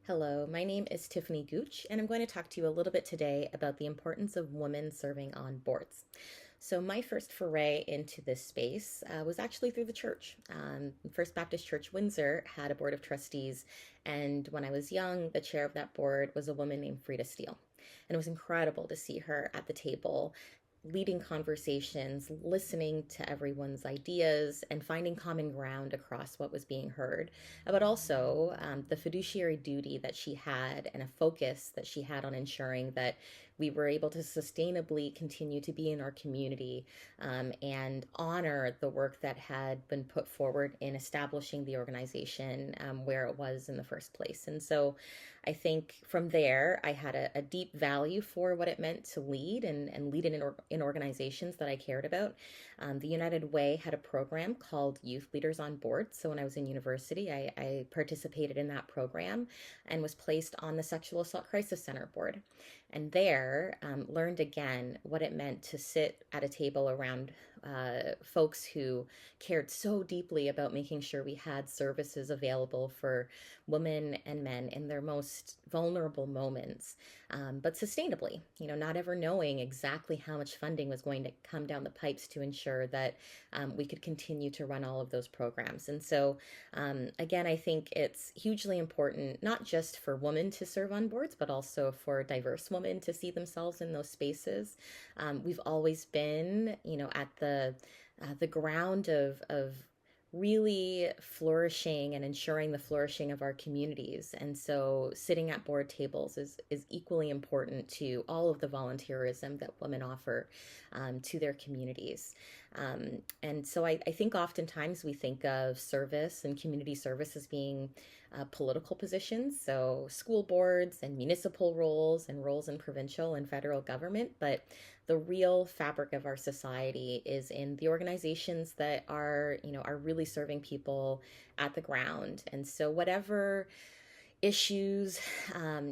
Hello, my name is Tiffany Gooch, and I'm going to talk to you a little bit today about the importance of women serving on boards. So, my first foray into this space was actually through the church. First Baptist Church Windsor had a board of trustees, and when I was young, the chair of that board was a woman named Frida Steele. And it was incredible to see her at the table leading conversations, listening to everyone's ideas, and finding common ground across what was being heard. But also the fiduciary duty that she had and a focus that she had on ensuring that we were able to sustainably continue to be in our community and honor the work that had been put forward in establishing the organization where it was in the first place. And so I think from there, I had a deep value for what it meant to lead and lead in organizations that I cared about. The United Way had a program called Youth Leaders on Board. So when I was in university, I participated in that program and was placed on the Sexual Assault Crisis Center board. And there learned again what it meant to sit at a table around folks who cared so deeply about making sure we had services available for women and men in their most vulnerable moments, but sustainably, not ever knowing exactly how much funding was going to come down the pipes to ensure that we could continue to run all of those programs. And so, again, I think it's hugely important, not just for women to serve on boards, but also for diverse women to see themselves in those spaces. We've always been, at the ground of really flourishing and ensuring the flourishing of our communities. And so sitting at board tables is equally important to all of the volunteerism that women offer to their communities. And so I think oftentimes we think of service and community service as being political positions, so school boards and municipal roles and roles in provincial and federal government, but the real fabric of our society is in the organizations that are really serving people at the ground. And so whatever issues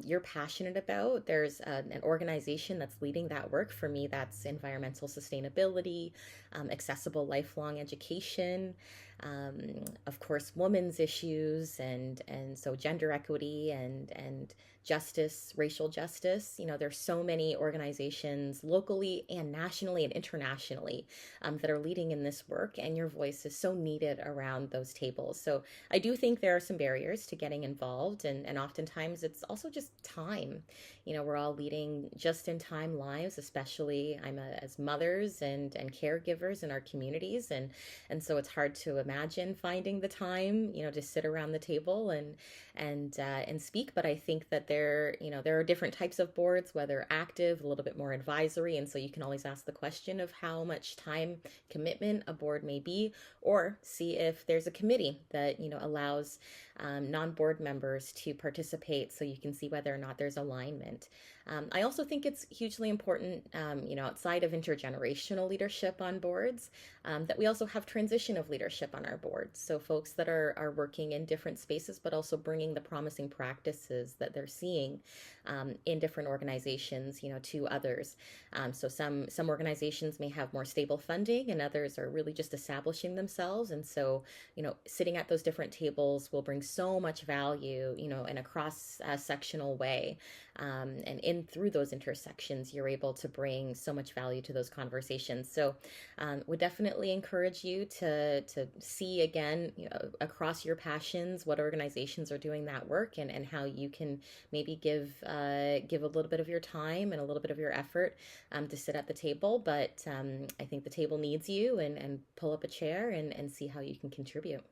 you're passionate about, there's an organization that's leading that work. For me, that's environmental sustainability, accessible lifelong education, of course, women's issues, and so gender equity and justice, racial justice. There's so many organizations locally and nationally and internationally that are leading in this work, and your voice is so needed around those tables. So I do think there are some barriers to getting involved, and oftentimes it's also just time. We're all leading just in time lives, especially as mothers and caregivers in our communities, and so it's hard to imagine finding the time, to sit around the table and speak. But I think that there are different types of boards, whether active, a little bit more advisory, and so you can always ask the question of how much time commitment a board may be, or see if there's a committee that allows non-board members to participate, so you can see whether or not there's alignment. I also think it's hugely important, outside of intergenerational leadership on boards, that we also have transition of leadership on our boards. So folks that are working in different spaces, but also bringing the promising practices that they're seeing in different organizations, to others. So some organizations may have more stable funding, and others are really just establishing themselves. And so, sitting at those different tables will bring so much value, in a cross-sectional way. And in through those intersections, you're able to bring so much value to those conversations. So would definitely encourage you to see again, across your passions, what organizations are doing that work, and how you can maybe give a little bit of your time and a little bit of your effort to sit at the table. But I think the table needs you, and pull up a chair and see how you can contribute.